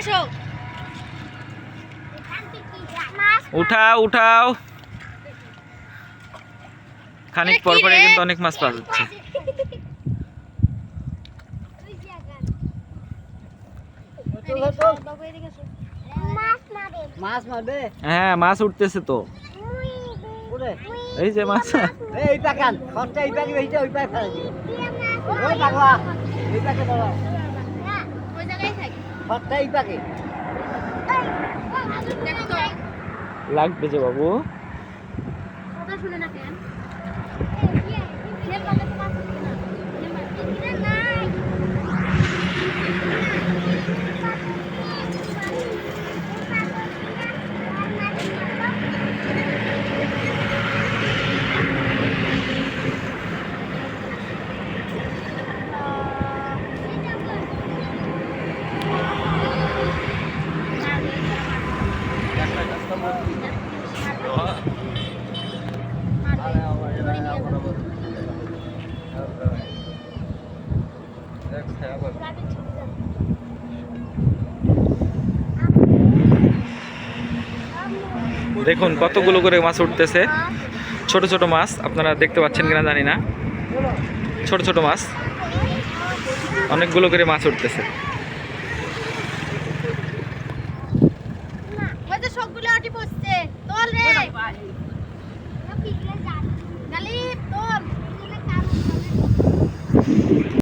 আসো। উঠাও উঠাও, খানিক পর পরে কিন্তু অনেক মাছ পাওয়া যাচ্ছে। মাছ মারবে, হ্যাঁ মাছ উঠতেছে তো, এই যে মাছ। এই পাকান খরচা এই পাকি বেশি ওই পাকে ফেলে দিও। ওই পাগলা এই পাকে ধরো, ওই জায়গায় থাকি। খরচা এই পাকে দেখো তো লাগবে যে বাবু। কথা শুনে না কেন? খেল বাজে তো মাছ উঠছে না। দেখুন কতগুলো করে মাছ উঠতেছে, ছোট ছোট মাছ, আপনারা দেখতে পাচ্ছেন কিনা জানি না, ছোট ছোট মাছ, অনেকগুলো করে মাছ উঠতেছে। ওই যে সবগুলো আটি পড়ছে, তোল রে।